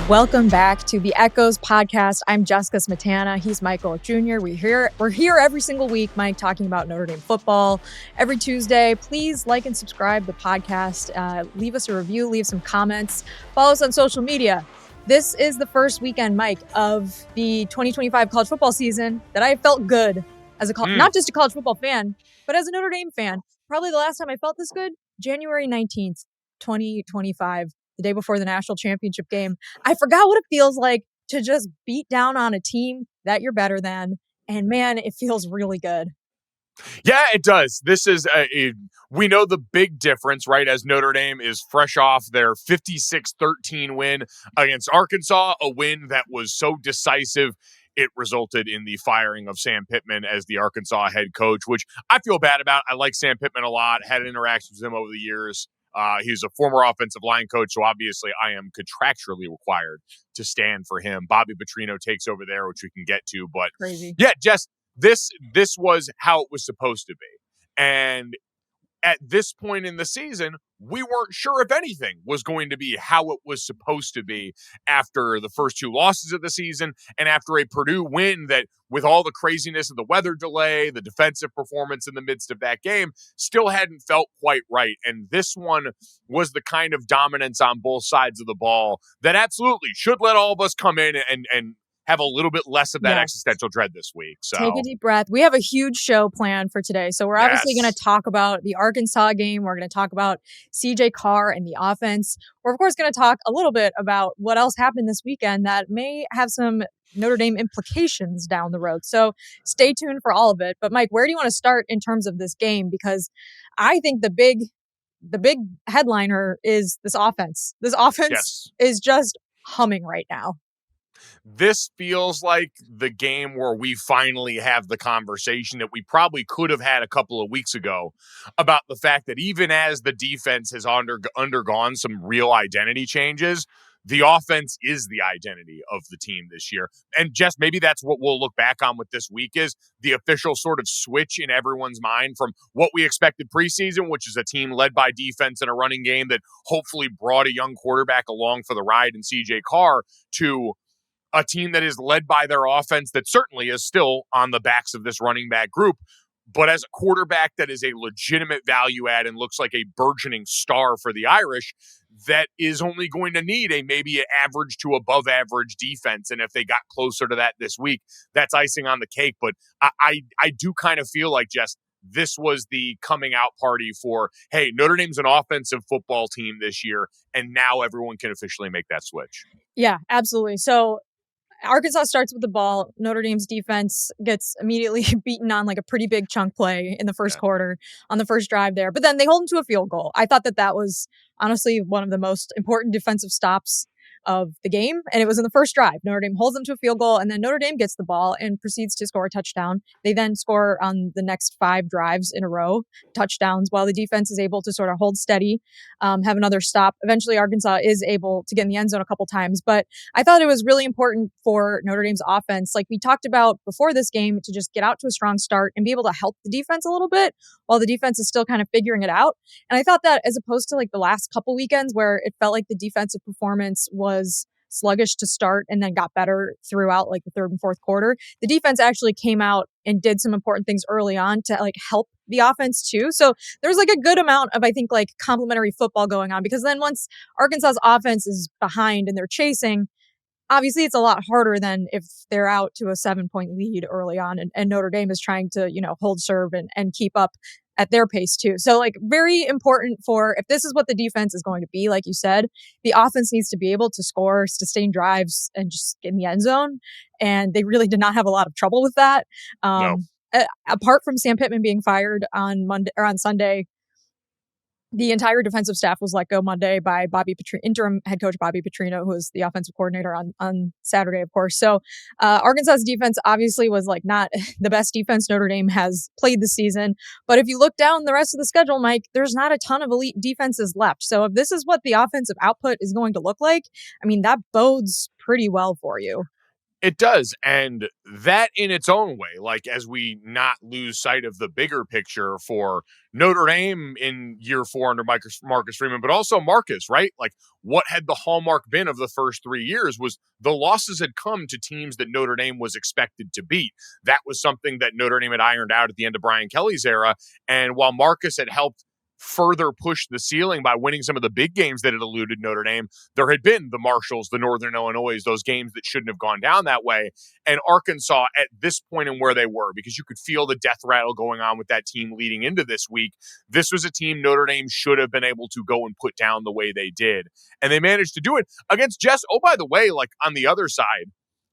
Welcome back to the Echoes podcast. I'm Jessica Smetana. He's Mike Golic Jr. We're here every single week, Mike, talking about Notre Dame football every Tuesday. Please like and subscribe the podcast. Leave us a review, leave some comments, follow us on social media. This is the first weekend, Mike, of the 2025 college football season that I felt good as not just a college football fan, but as a Notre Dame fan. Probably the last time I felt this good, January 19th, 2025. The day before the national championship game. I forgot what it feels like to just beat down on a team that you're better than. And man, it feels really good. Yeah, it does. This is we know the big difference, right? As Notre Dame is fresh off their 56-13 win against Arkansas, a win that was so decisive it resulted in the firing of Sam Pittman as the Arkansas head coach, which I feel bad about. I like Sam Pittman a lot, had interactions with him over the years. He's a former offensive line coach, so obviously I am contractually required to stand for him. Bobby Petrino takes over there, which we can get to. But crazy. Yeah, Jess, this was how it was supposed to be. And at this point in the season, we weren't sure if anything was going to be how it was supposed to be after the first two losses of the season and after a Purdue win that, with all the craziness of the weather delay, the defensive performance in the midst of that game, still hadn't felt quite right. And this one was the kind of dominance on both sides of the ball that absolutely should let all of us come in and have a little bit less of that existential dread this week. So take a deep breath. We have a huge show planned for today. So we're obviously going to talk about the Arkansas game. We're going to talk about CJ Carr and the offense. We're, of course, going to talk a little bit about what else happened this weekend that may have some Notre Dame implications down the road. So stay tuned for all of it. But Mike, where do you want to start in terms of this game? Because I think the big headliner is this offense. This offense is just humming right now. This feels like the game where we finally have the conversation that we probably could have had a couple of weeks ago about the fact that even as the defense has undergone some real identity changes, the offense is the identity of the team this year. And Jess, maybe that's what we'll look back on with this week is the official sort of switch in everyone's mind from what we expected preseason, which is a team led by defense and a running game that hopefully brought a young quarterback along for the ride in CJ Carr, to a team that is led by their offense that certainly is still on the backs of this running back group, but as a quarterback that is a legitimate value add and looks like a burgeoning star for the Irish that is only going to need maybe an average to above average defense. And if they got closer to that this week, that's icing on the cake. But I do kind of feel like, Jess, this was the coming out party for, hey, Notre Dame's an offensive football team this year, and now everyone can officially make that switch. Yeah, absolutely. So Arkansas starts with the ball. Notre Dame's defense gets immediately beaten on like a pretty big chunk play in the first quarter on the first drive there. But then they hold them to a field goal. I thought that was honestly one of the most important defensive stops of the game. And it was in the first drive. Notre Dame holds them to a field goal, and then Notre Dame gets the ball and proceeds to score a touchdown. They then score on the next 5 drives in a row, touchdowns, while the defense is able to sort of hold steady, have another stop. Eventually, Arkansas is able to get in the end zone a couple times. But I thought it was really important for Notre Dame's offense, like we talked about before this game, to just get out to a strong start and be able to help the defense a little bit while the defense is still kind of figuring it out. And I thought that as opposed to like the last couple weekends where it felt like the defensive performance was sluggish to start and then got better throughout like the third and fourth quarter, the defense actually came out and did some important things early on to like help the offense too. So there's like a good amount of, I think, like complementary football going on, because then once Arkansas's offense is behind and they're chasing, obviously it's a lot harder than if they're out to a 7-point lead early on and Notre Dame is trying to, hold serve and keep up at their pace too. So like very important for, if this is what the defense is going to be, like you said, the offense needs to be able to score sustained drives and just get in the end zone. And they really did not have a lot of trouble with that. No. Apart from Sam Pittman being fired on Monday or on Sunday, the entire defensive staff was let go Monday by interim head coach Bobby Petrino, who was the offensive coordinator on Saturday, of course. So Arkansas's defense obviously was like not the best defense Notre Dame has played this season. But if you look down the rest of the schedule, Mike, there's not a ton of elite defenses left. So if this is what the offensive output is going to look like, I mean, that bodes pretty well for you. It does. And that in its own way, like as we not lose sight of the bigger picture for Notre Dame in year 4 under Marcus Freeman, but also Marcus, right? Like what had the hallmark been of the first 3 years was the losses had come to teams that Notre Dame was expected to beat. That was something that Notre Dame had ironed out at the end of Brian Kelly's era. And while Marcus had helped further push the ceiling by winning some of the big games that had eluded Notre Dame, there had been the Marshalls, the Northern Illinois, those games that shouldn't have gone down that way. And Arkansas, at this point in where they were, because you could feel the death rattle going on with that team leading into this week, this was a team Notre Dame should have been able to go and put down the way they did. And they managed to do it against Jess. Oh, by the way, like on the other side,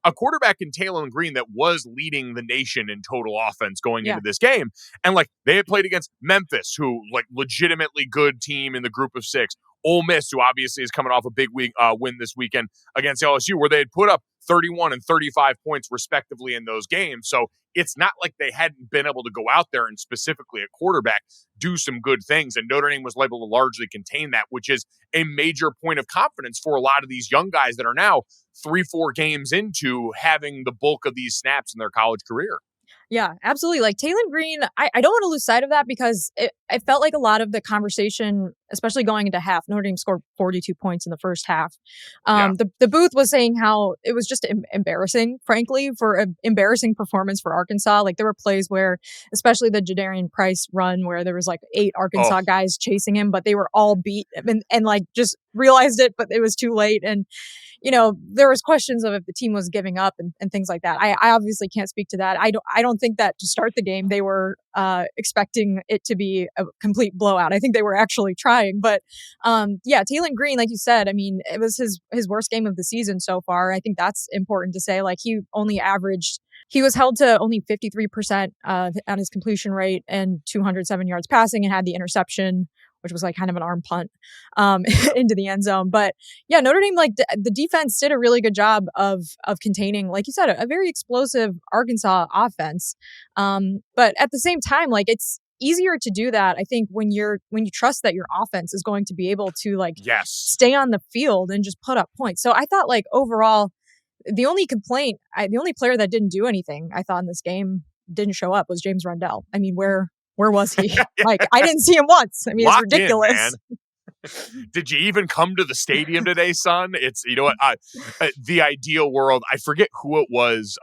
a quarterback in Taylor Green that was leading the nation in total offense going into this game. And like they had played against Memphis, who like legitimately good team in the group of 6. Ole Miss, who obviously is coming off a big win this weekend against LSU, where they had put up 31 and 35 points respectively in those games. So it's not like they hadn't been able to go out there and specifically at quarterback do some good things. And Notre Dame was able to largely contain that, which is a major point of confidence for a lot of these young guys that are now 3-4 games into having the bulk of these snaps in their college career. Yeah, absolutely. Like Taylor Green, I don't want to lose sight of that because it felt like a lot of the conversation, especially going into half, Notre Dame scored 42 points in the first half. The booth was saying how it was just embarrassing, frankly, for an embarrassing performance for Arkansas. Like there were plays where, especially the Jadarian Price run, where there was like 8 Arkansas guys chasing him, but they were all beat and like just realized it, but it was too late. And you know, there was questions of if the team was giving up and things like that. I obviously can't speak to that. I don't think that to start the game, they were expecting it to be a complete blowout. I think they were actually trying, but Taylor Green, like you said, I mean, it was his worst game of the season so far. I think that's important to say. Like he was held to only 53% on his completion rate and 207 yards passing and had the interception, which was like kind of an arm punt into the end zone. But yeah, Notre Dame, like the defense did a really good job of containing, like you said, a very explosive Arkansas offense. But at the same time, like it's easier to do that, I think, when you trust that your offense is going to be able to stay on the field and just put up points. So I thought like overall, the only player that didn't do anything, I thought in this game didn't show up was James Rundell. I mean, where was he? Like, I didn't see him once. I mean, it's ridiculous. In, man. Did you even come to the stadium today, son? It's, you know what, the ideal world. I forget who it was.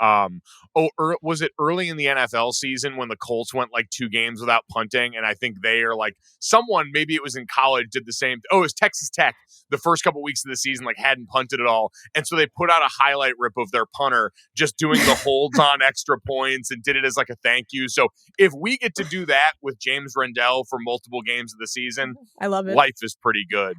Was it early in the NFL season when the Colts went like 2 games without punting? And I think they are like someone, maybe it was in college, did the same. Oh, it was Texas Tech. The first couple weeks of the season, like hadn't punted at all. And so they put out a highlight rip of their punter just doing the holds on extra points and did it as like a thank you. So if we get to do that with James Rundell for multiple games of the season, I love it. Life is pretty good.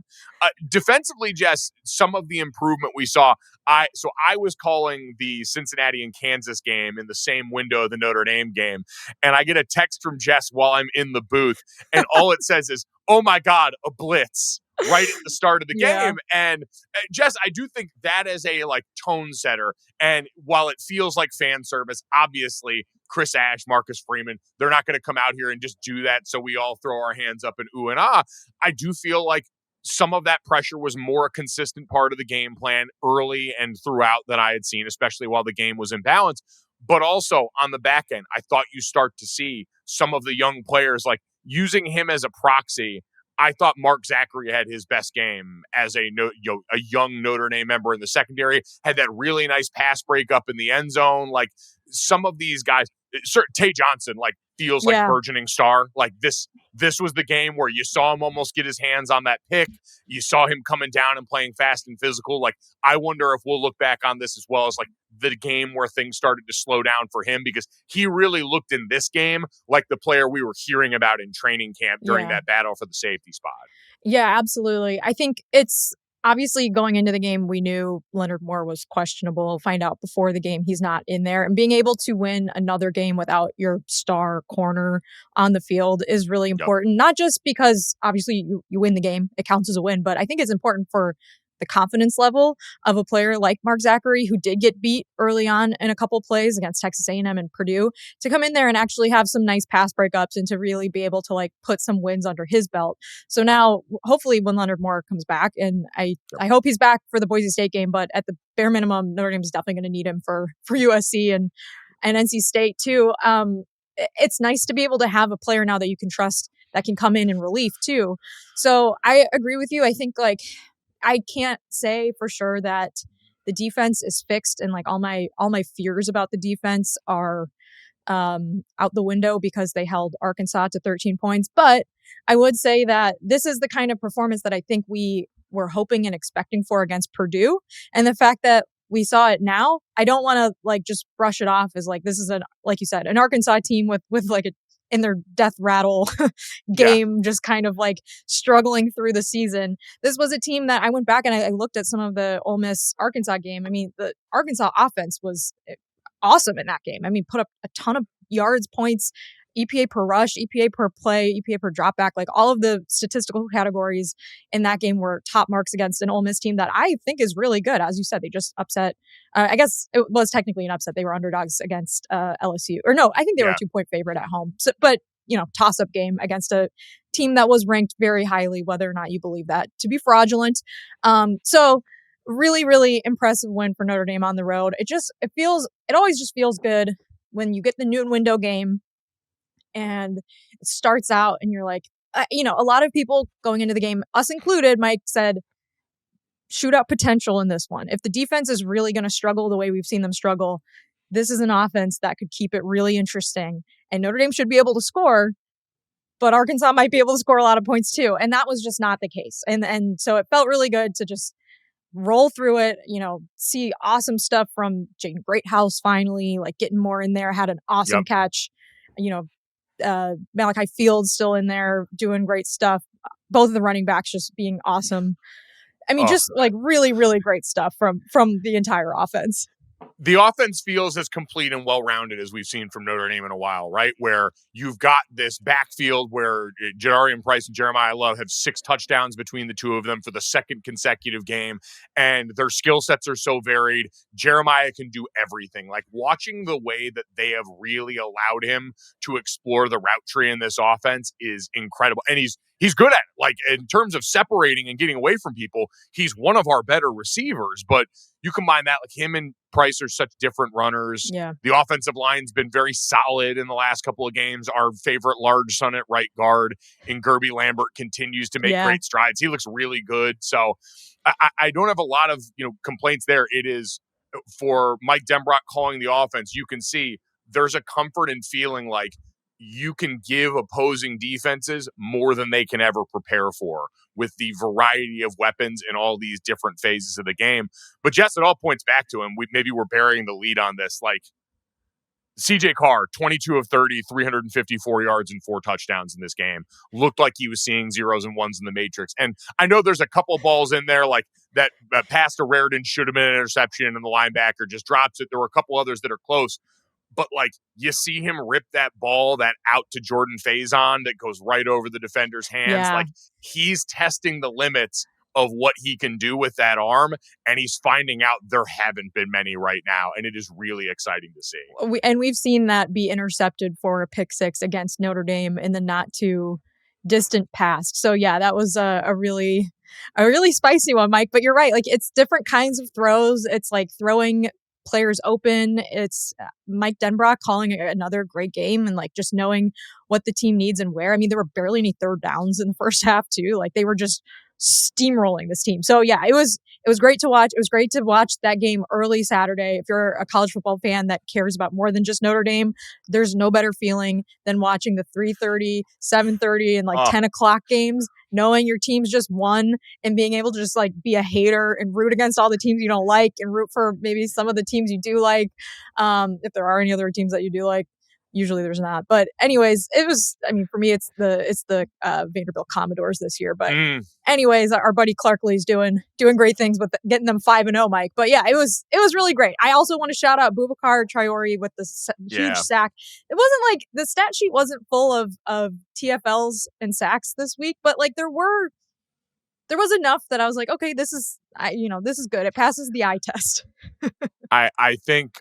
Defensively, Jess, some of the improvement we saw. I was calling the Cincinnati and Kansas game in the same window of the Notre Dame game, and I get a text from Jess while I'm in the booth, and all it says is, "Oh my God, a blitz!" right at the start of the game. And Jess, I do think that is a like tone setter. And while it feels like fan service, obviously Chris Ash, Marcus Freeman, they're not going to come out here and just do that so we all throw our hands up and ooh and ah. I do feel like some of that pressure was more a consistent part of the game plan early and throughout than I had seen, especially while the game was in balance. But also on the back end, I thought you start to see some of the young players like using him as a proxy. I thought Mark Zachary had his best game as a young Notre Dame member in the secondary, had that really nice pass breakup in the end zone. Like some of these guys, Tay Johnson, like feels like burgeoning star. Like this was the game where you saw him almost get his hands on that pick. You saw him coming down and playing fast and physical. Like I wonder if we'll look back on this as well as like the game where things started to slow down for him, because he really looked in this game like the player we were hearing about in training camp during that battle for the safety spot. Yeah, absolutely. I think it's obviously going into the game, we knew Leonard Moore was questionable. Find out before the game he's not in there, and being able to win another game without your star corner on the field is really important. Not just because obviously you win the game, it counts as a win, but I think it's important for the confidence level of a player like Mark Zachary, who did get beat early on in a couple plays against Texas A&M and Purdue, to come in there and actually have some nice pass breakups and to really be able to like put some wins under his belt. So now, hopefully, when Leonard Moore comes back, and I hope he's back for the Boise State game, but at the bare minimum, Notre Dame is definitely going to need him for USC and NC State too. It's nice to be able to have a player now that you can trust that can come in relief too. So I agree with you. I think like I can't say for sure that the defense is fixed, and like all my fears about the defense are out the window because they held Arkansas to 13 points. But I would say that this is the kind of performance that I think we were hoping and expecting for against Purdue. And the fact that we saw it now, I don't want to like just brush it off as like this is like you said, an Arkansas team with like in their death rattle game, just kind of like struggling through the season. This was a team that I went back and I looked at some of the Ole Miss Arkansas game. I mean, the Arkansas offense was awesome in that game. I mean, put up a ton of yards, points, EPA per rush, EPA per play, EPA per dropback, like all of the statistical categories in that game were top marks against an Ole Miss team that I think is really good. As you said, they just upset. I guess it was technically an upset. They were underdogs against LSU. Or no, I think they were a 2-point favorite at home. So, but, toss-up game against a team that was ranked very highly, whether or not you believe that to be fraudulent. So really, really impressive win for Notre Dame on the road. It always just feels good when you get the noon window game and it starts out and you're like, a lot of people going into the game, us included, Mike said, shootout potential in this one. If the defense is really going to struggle the way we've seen them struggle, this is an offense that could keep it really interesting. And Notre Dame should be able to score, but Arkansas might be able to score a lot of points too. And that was just not the case. And so it felt really good to just roll through it, see awesome stuff from Jaden Greathouse finally, like getting more in there, had an awesome catch, Malachi Fields still in there doing great stuff. Both of the running backs just being awesome. I mean, just like really, really great stuff from the entire offense. The offense feels as complete and well-rounded as we've seen from Notre Dame in a while, right? Where you've got this backfield where Jadarian Price and Jeremiyah Love have 6 touchdowns between the two of them for the second consecutive game, and their skill sets are so varied. Jeremiyah can do everything. Like watching the way that they have really allowed him to explore the route tree in this offense is incredible. And he's good at it. Like in terms of separating and getting away from people, he's one of our better receivers, but you combine that, like him and Price are such different runners. Yeah. The offensive line's been very solid in the last couple of games. Our favorite large son at right guard in Gerby Lambert continues to make great strides. He looks really good. So I don't have a lot of complaints there. It is for Mike Denbrock calling the offense. You can see there's a comfort in feeling like you can give opposing defenses more than they can ever prepare for with the variety of weapons in all these different phases of the game. But Jess, it all points back to him. Maybe we're burying the lead on this. Like CJ Carr, 22 of 30, 354 yards and 4 touchdowns in this game. Looked like he was seeing zeros and ones in the matrix. And I know there's a couple balls in there like that pass to Raritan should have been an interception and the linebacker just drops it. There were a couple others that are close. But, like, you see him rip that ball, that out to Jordan Faison that goes right over the defender's hands. Yeah. Like, he's testing the limits of what he can do with that arm, and he's finding out there haven't been many right now, and it is really exciting to see. We've seen that be intercepted for a pick 6 against Notre Dame in the not too distant past. So, yeah, that was a really spicy one, Mike. But you're right. Like, it's different kinds of throws. It's like throwing players open. It's Mike Denbrock calling another great game and like just knowing what the team needs and where. I mean, there were barely any third downs in the first half too. Like they were just steamrolling this team. So yeah, it was great to watch. It was great to watch that game early Saturday. If you're a college football fan that cares about more than just Notre Dame, there's no better feeling than watching the 3:30, 7:30, and like 10 o'clock games, knowing your team's just won and being able to just like be a hater and root against all the teams you don't like and root for maybe some of the teams you do like. If there are any other teams that you do like. Usually there's not. But anyways, it was, I mean, for me, it's the Vanderbilt Commodores this year. But anyways, our buddy Clark Lee's doing great things with getting them 5-0, Mike. But yeah, it was really great. I also want to shout out Boubacar Traore with the huge sack. It wasn't like the stat sheet wasn't full of TFLs and sacks this week, but like there were there was enough that I was like, okay, this is good. It passes the eye test. I think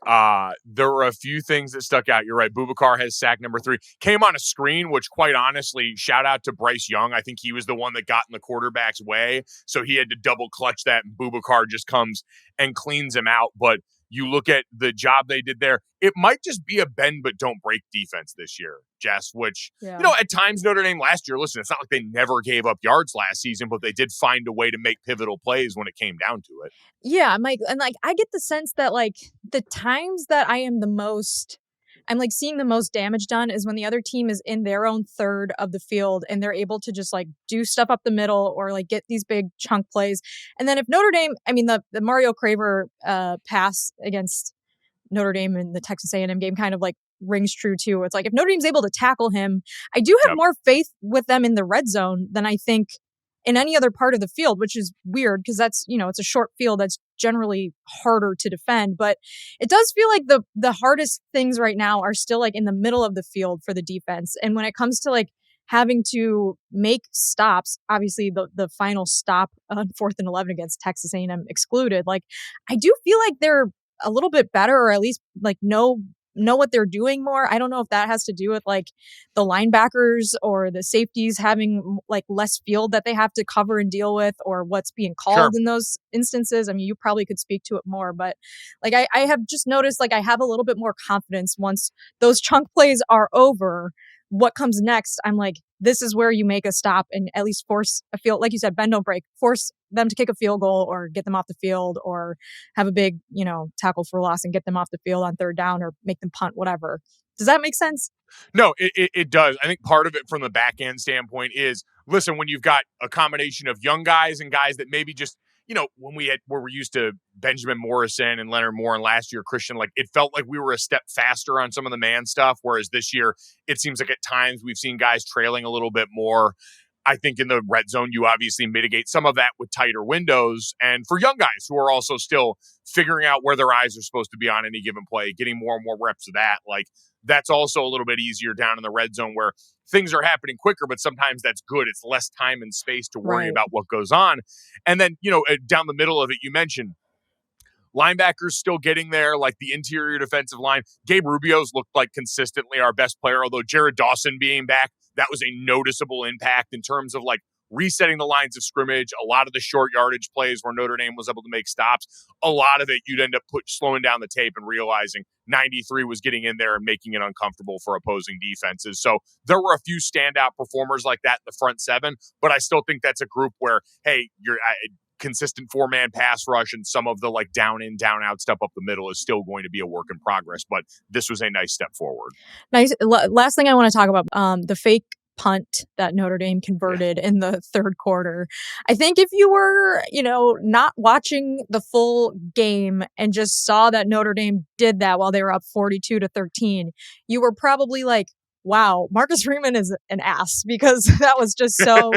there were a few things that stuck out. You're right. Boubacar has sack number 3. Came on a screen, which quite honestly, shout out to Bryce Young. I think he was the one that got in the quarterback's way. So he had to double clutch that, and Boubacar just comes and cleans him out. But you look at the job they did there, it might just be a bend but don't break defense this year, Jess, which, at times Notre Dame last year, listen, it's not like they never gave up yards last season, but they did find a way to make pivotal plays when it came down to it. Yeah, Mike, and like I get the sense that like the times that I'm like seeing the most damage done is when the other team is in their own third of the field and they're able to just like do stuff up the middle or like get these big chunk plays. And then if Notre Dame, I mean the Mario Craver pass against Notre Dame in the Texas A&M game kind of like rings true too. It's like if Notre Dame's able to tackle him, I do have more faith with them in the red zone than I think in any other part of the field, which is weird because that's, it's a short field that's generally harder to defend. But it does feel like the hardest things right now are still like in the middle of the field for the defense. And when it comes to like having to make stops, obviously the final stop on 4th and 11 against Texas A&M excluded, like I do feel like they're a little bit better, or at least like know what they're doing more. I don't know if that has to do with like the linebackers or the safeties having like less field that they have to cover and deal with, or what's being called in those instances. I mean, you probably could speak to it more, but like I have just noticed like I have a little bit more confidence once those chunk plays are over. What comes next, I'm like, this is where you make a stop and at least force a field, like you said, bend don't break, force them to kick a field goal or get them off the field or have a big, tackle for loss and get them off the field on 3rd down or make them punt, whatever. Does that make sense? No, it does. I think part of it from the back end standpoint is, listen, when you've got a combination of young guys and guys that maybe just, when we're used to Benjamin Morrison and Leonard Moore and last year Christian, like it felt like we were a step faster on some of the man stuff. Whereas this year, it seems like at times we've seen guys trailing a little bit more. I think in the red zone, you obviously mitigate some of that with tighter windows. And for young guys who are also still figuring out where their eyes are supposed to be on any given play, getting more and more reps of that, like that's also a little bit easier down in the red zone where things are happening quicker, but sometimes that's good. It's less time and space to worry about what goes on. And then, down the middle of it, you mentioned linebackers still getting there, like the interior defensive line. Gabe Rubio's looked like consistently our best player, although Jared Dawson being back, that was a noticeable impact in terms of like resetting the lines of scrimmage. A lot of the short yardage plays where Notre Dame was able to make stops, a lot of it you'd end up slowing down the tape and realizing 93 was getting in there and making it uncomfortable for opposing defenses. So there were a few standout performers like that in the front 7, but I still think that's a group where, hey, you're consistent 4-man pass rush and some of the like down in, down out stuff up the middle is still going to be a work in progress, but this was a nice step forward. Nice. Last thing I want to talk about, the fake punt that Notre Dame converted in the 3rd quarter. I think if you were, not watching the full game and just saw that Notre Dame did that while they were up 42-13, you were probably like, wow, Marcus Freeman is an ass, because that was just so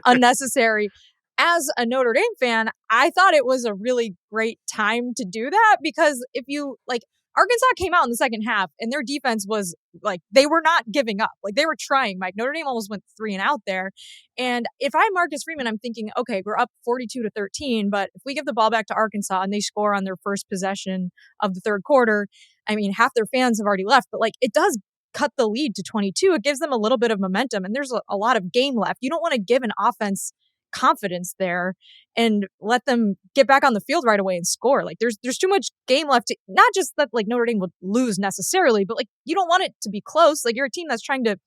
unnecessary. As a Notre Dame fan, I thought it was a really great time to do that, because if you like, Arkansas came out in the second half and their defense was like, they were not giving up. Like they were trying, Mike. Notre Dame almost went 3 and out there. And if I'm Marcus Freeman, I'm thinking, okay, we're up 42-13, but if we give the ball back to Arkansas and they score on their first possession of the 3rd quarter, I mean, half their fans have already left, but like it does cut the lead to 22. It gives them a little bit of momentum and there's a lot of game left. You don't want to give an offense confidence there and let them get back on the field right away and score. Like there's too much game left to, not just that like Notre Dame would lose necessarily, but like you don't want it to be close. Like you're a team that's trying to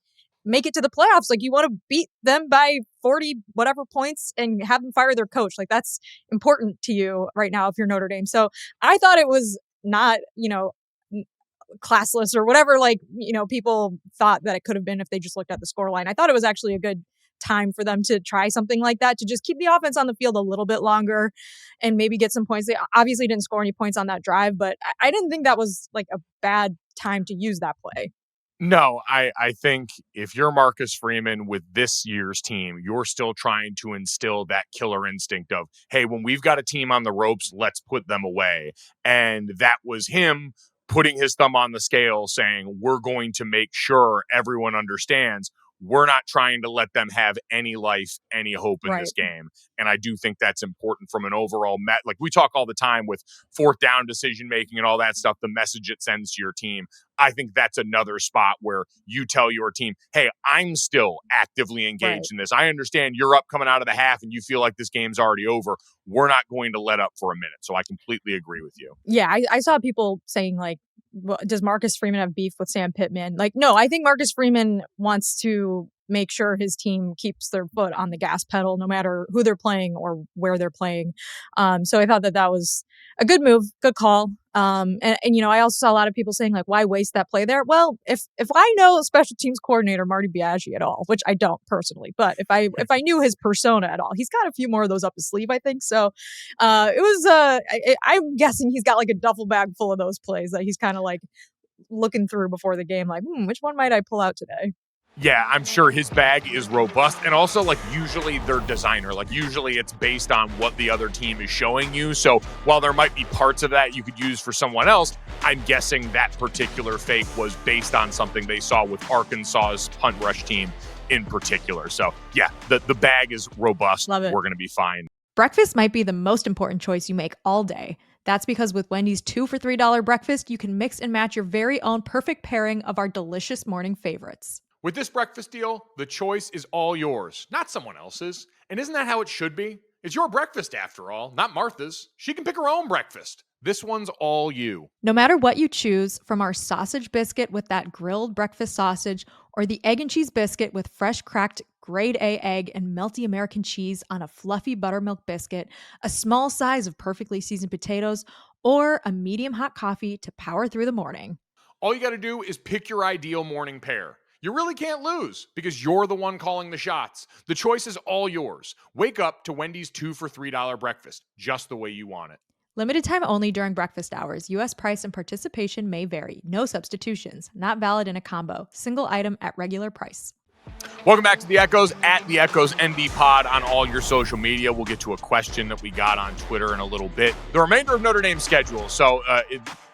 make it to the playoffs. Like you want to beat them by 40 whatever points and have them fire their coach. Like that's important to you right now if you're Notre Dame. So I thought it was not, classless or whatever, like, people thought that it could have been if they just looked at the scoreline. I thought it was actually a good time for them to try something like that, to just keep the offense on the field a little bit longer and maybe get some points. They obviously didn't score any points on that drive, but I didn't think that was like a bad time to use that play. No, I think if you're Marcus Freeman with this year's team, you're still trying to instill that killer instinct of, hey, when we've got a team on the ropes, let's put them away. And that was him putting his thumb on the scale saying, we're going to make sure everyone understands we're not trying to let them have any life, any hope in this game. And I do think that's important from an overall like we talk all the time with fourth down decision making and all that stuff, the message it sends to your team. I think that's another spot where you tell your team, hey, I'm still actively engaged in this. I understand you're up coming out of the half and you feel like this game's already over. We're not going to let up for a minute. So I completely agree with you. Yeah, I saw people saying, like, well, does Marcus Freeman have beef with Sam Pittman? Like, no, I think Marcus Freeman wants to make sure his team keeps their foot on the gas pedal no matter who they're playing or where they're playing. So I thought that was a good move, good call. And you know, I also saw a lot of people saying, like, why waste that play there? Well, if I know special teams coordinator Marty Biaggi at all, which I don't personally, but if I knew his persona at all, he's got a few more of those up his sleeve, I think. So it was I'm guessing he's got like a duffel bag full of those plays that he's kind of like looking through before the game, like, which one might I pull out today? Yeah, I'm sure his bag is robust. And also, like, usually they're designer. Like, usually it's based on what the other team is showing you. So while there might be parts of that you could use for someone else, I'm guessing that particular fake was based on something they saw with Arkansas's punt rush team in particular. So, yeah, the bag is robust. Love it. We're going to be fine. Breakfast might be the most important choice you make all day. That's because with Wendy's 2 for $3 breakfast, you can mix and match your very own perfect pairing of our delicious morning favorites. With this breakfast deal, the choice is all yours, not someone else's. And isn't that how it should be? It's your breakfast after all, not Martha's. She can pick her own breakfast. This one's all you. No matter what you choose, from our sausage biscuit with that grilled breakfast sausage or the egg and cheese biscuit with fresh cracked grade A egg and melty American cheese on a fluffy buttermilk biscuit, a small size of perfectly seasoned potatoes, or a medium hot coffee to power through the morning. All you got to do is pick your ideal morning pair. You really can't lose because you're the one calling the shots. The choice is all yours. Wake up to Wendy's 2 for $3 breakfast, just the way you want it. Limited time only during breakfast hours. U.S. price and participation may vary. No substitutions. Not valid in a combo. Single item at regular price. Welcome back to The Echoes, at The Echoes ND Pod on all your social media. We'll get to a question that we got on Twitter in a little bit. The remainder of Notre Dame's schedule. So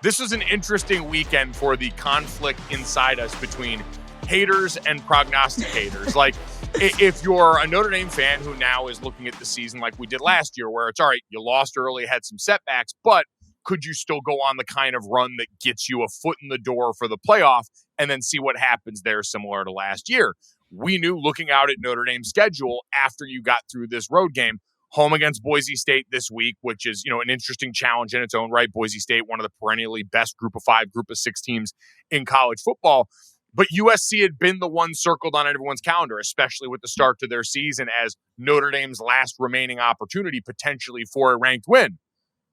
this is an interesting weekend for the conflict inside us between haters and prognosticators. Like, if you're a Notre Dame fan who now is looking at the season like we did last year, where it's all right, you lost early, had some setbacks, but could you still go on the kind of run that gets you a foot in the door for the playoff and then see what happens there, similar to last year? We knew looking out at Notre Dame's schedule after you got through this road game, home against Boise State this week, which is, you know, an interesting challenge in its own right. Boise State, one of the perennially best group of 5, group of 6 teams in college football. But USC had been the one circled on everyone's calendar, especially with the start to their season as Notre Dame's last remaining opportunity potentially for a ranked win.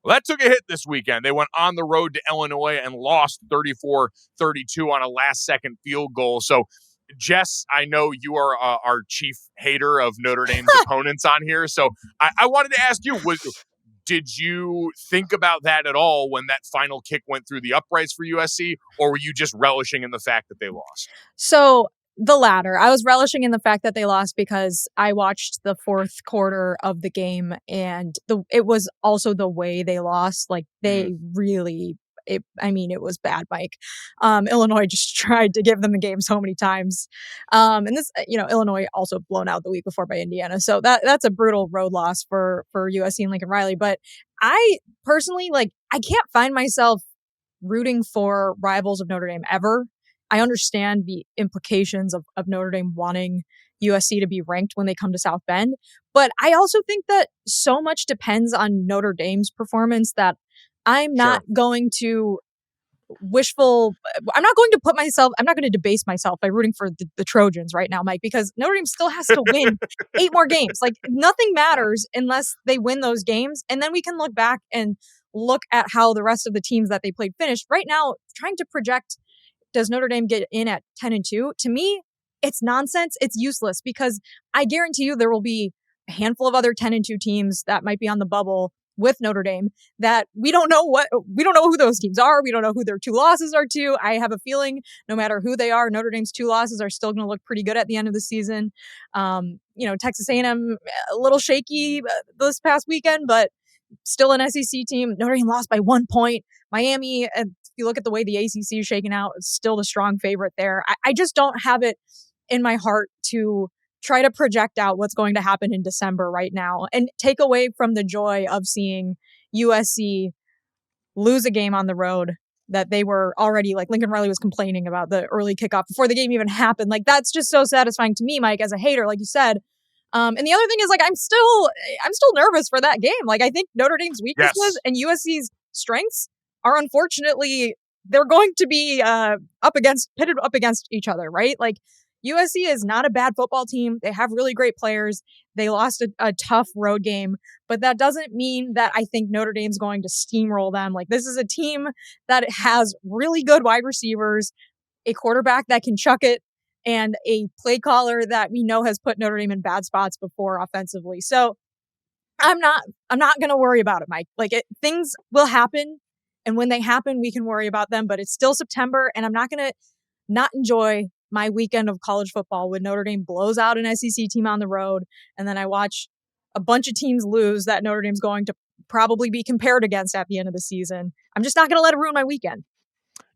Well, that took a hit this weekend. They went on the road to Illinois and lost 34-32 on a last-second field goal. So, Jess, I know you are our chief hater of Notre Dame's opponents on here. So I wanted to ask you, did you think about that at all when that final kick went through the uprights for USC, or were you just relishing in the fact that they lost? So the latter. I was relishing in the fact that they lost because I watched the fourth quarter of the game, and it was also the way they lost. Like, they really... it was bad, Mike. Illinois just tried to give them the game so many times. And this, Illinois also blown out the week before by Indiana. So that's a brutal road loss for USC and Lincoln Riley. But I personally, I can't find myself rooting for rivals of Notre Dame ever. I understand the implications of Notre Dame wanting USC to be ranked when they come to South Bend. But I also think that so much depends on Notre Dame's performance that I'm not going to I'm not going to debase myself by rooting for the Trojans right now, Mike, because Notre Dame still has to win 8 more games. Like, nothing matters unless they win those games. And then we can look back and look at how the rest of the teams that they played finished. Right now, trying to project, does Notre Dame get in at 10-2? To me, it's nonsense. It's useless, because I guarantee you there will be a handful of other 10-2 teams that might be on the bubble with Notre Dame that we don't know who those teams are. We don't know who their 2 losses are to. I have a feeling no matter who they are, Notre Dame's 2 losses are still going to look pretty good at the end of the season. Texas A&M, a little shaky this past weekend, but still an SEC team. Notre Dame lost by 1 point. Miami, if you look at the way the ACC is shaking out, it's still the strong favorite there. I just don't have it in my heart to try to project out what's going to happen in December right now and take away from the joy of seeing USC lose a game on the road that they were already, like Lincoln Riley was complaining about the early kickoff before the game even happened. Like, that's just so satisfying to me, Mike, as a hater, like you said. And the other thing is, like, I'm still nervous for that game. Like, I think Notre Dame's weaknesses and USC's strengths are unfortunately, they're going to be pitted up against each other, right? Like, USC is not a bad football team. They have really great players. They lost a tough road game, but that doesn't mean that I think Notre Dame's going to steamroll them. Like, this is a team that has really good wide receivers, a quarterback that can chuck it, and a play caller that we know has put Notre Dame in bad spots before offensively. So I'm not going to worry about it, Mike. Like, things will happen, and when they happen, we can worry about them, but it's still September, and I'm not going to not enjoy my weekend of college football when Notre Dame blows out an SEC team on the road, and then I watch a bunch of teams lose that Notre Dame's going to probably be compared against at the end of the season. I'm just not going to let it ruin my weekend.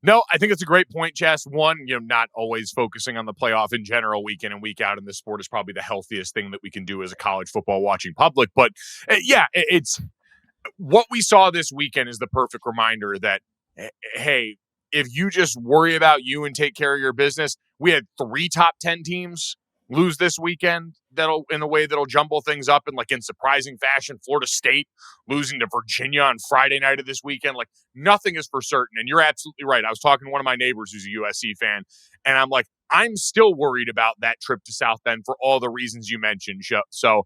No, I think it's a great point, Jess. One, not always focusing on the playoff in general week in and week out in this sport is probably the healthiest thing that we can do as a college football watching public. But it's what we saw this weekend is the perfect reminder that, hey, if you just worry about you and take care of your business, we had 3 top 10 teams lose this weekend in a way that'll jumble things up in surprising fashion. Florida State losing to Virginia on Friday night of this weekend. Like, nothing is for certain. And you're absolutely right. I was talking to one of my neighbors who's a USC fan, and I'm like, I'm still worried about that trip to South Bend for all the reasons you mentioned. So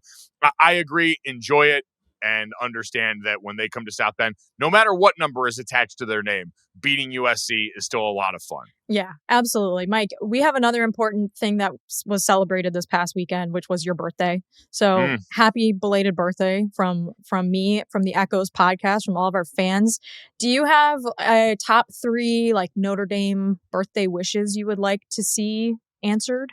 I agree. Enjoy it. And understand that when they come to South Bend, no matter what number is attached to their name, beating USC is still a lot of fun. Yeah, absolutely. Mike, we have another important thing that was celebrated this past weekend, which was your birthday. So happy belated birthday from me, from the Echoes podcast, from all of our fans. Do you have a top 3 Notre Dame birthday wishes you would like to see answered?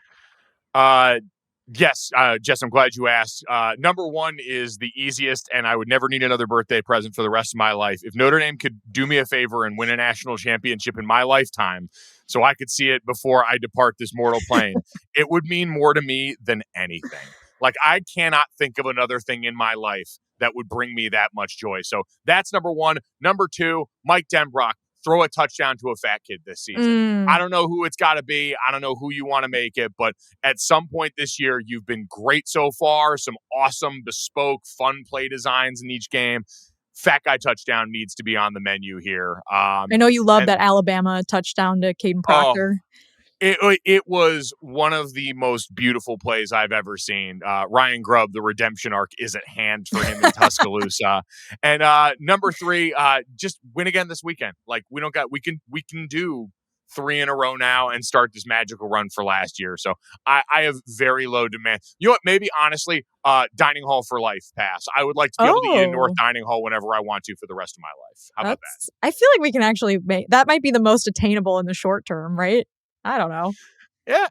Yes, Jess, I'm glad you asked. Number 1 is the easiest, and I would never need another birthday present for the rest of my life. If Notre Dame could do me a favor and win a national championship in my lifetime so I could see it before I depart this mortal plane, it would mean more to me than anything. Like, I cannot think of another thing in my life that would bring me that much joy. So that's number 1. Number 2, Mike Denbrock. Throw a touchdown to a fat kid this season. I don't know who it's got to be. I don't know who you want to make it, but at some point this year, you've been great so far. Some awesome, bespoke, fun play designs in each game. Fat guy touchdown needs to be on the menu here. I know you love that Alabama touchdown to Caden Proctor. It was one of the most beautiful plays I've ever seen. Ryan Grubb, the redemption arc is at hand for him in Tuscaloosa. And number 3, just win again this weekend. Like, we can do 3 in a row now and start this magical run for last year. So I have very low demand. You know what? Maybe honestly, dining hall for life pass. I would like to be able to eat in North Dining Hall whenever I want to for the rest of my life. How about that? I feel like we can actually that might be the most attainable in the short term, right? I don't know. Yeah,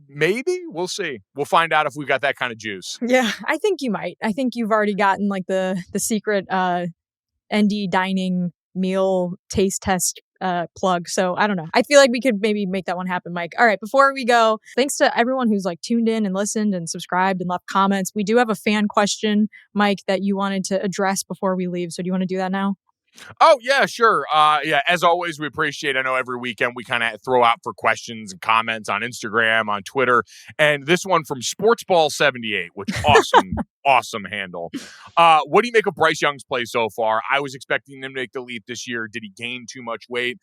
maybe. We'll see. We'll find out if we got that kind of juice. Yeah, I think you might. I think you've already gotten the secret ND dining meal taste test plug. So I don't know. I feel like we could maybe make that one happen, Mike. All right, before we go, thanks to everyone who's tuned in and listened and subscribed and left comments. We do have a fan question, Mike, that you wanted to address before we leave. So do you want to do that now? Oh, yeah, sure. As always, we appreciate I know every weekend we kind of throw out for questions and comments on Instagram, on Twitter. And this one from Sportsball78, which awesome handle. What do you make of Bryce Young's play so far? I was expecting him to make the leap this year. Did he gain too much weight?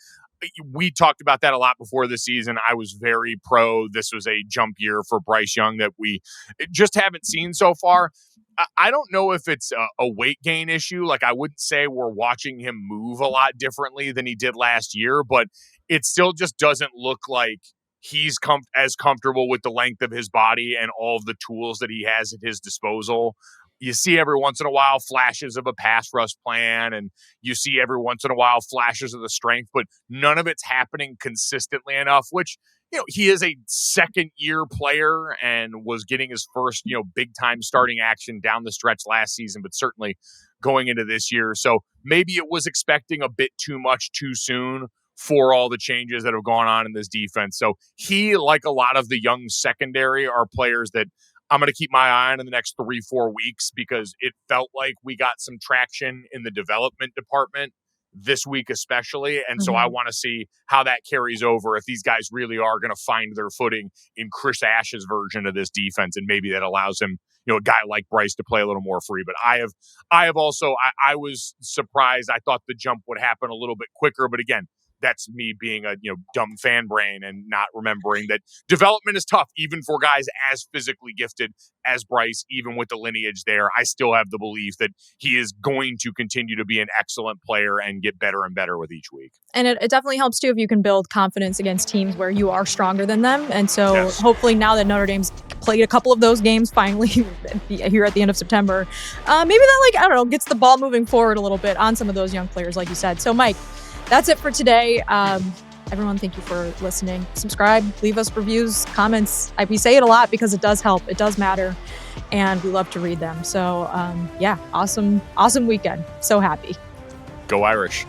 We talked about that a lot before the season. I was very pro. This was a jump year for Bryce Young that we just haven't seen so far. I don't know if it's a weight gain issue. Like, I wouldn't say we're watching him move a lot differently than he did last year, but it still just doesn't look like he's as comfortable with the length of his body and all of the tools that he has at his disposal. You see every once in a while flashes of a pass rush plan, and you see every once in a while flashes of the strength, but none of it's happening consistently enough, which, he is a second-year player and was getting his first, big-time starting action down the stretch last season, but certainly going into this year. So maybe it was expecting a bit too much too soon. for all the changes that have gone on in this defense. So he, like a lot of the young secondary, are players that I'm going to keep my eye on in the next 3-4 weeks, because it felt like we got some traction in the development department this week especially. And so I want to see how that carries over, if these guys really are going to find their footing in Chris Ash's version of this defense, and maybe that allows him, a guy like Bryce, to play a little more free. But I have also, I was surprised. I thought the jump would happen a little bit quicker, but again, that's me being a dumb fan brain and not remembering that development is tough, even for guys as physically gifted as Bryce. Even with the lineage there, I still have the belief that he is going to continue to be an excellent player and get better and better with each week. And it definitely helps too if you can build confidence against teams where you are stronger than them. And so hopefully now that Notre Dame's played a couple of those games finally here at the end of September, maybe that gets the ball moving forward a little bit on some of those young players, like you said. So Mike, that's it for today. Everyone, thank you for listening. Subscribe, leave us reviews, comments. We say it a lot because it does help. It does matter. And we love to read them. So awesome weekend. So happy. Go Irish.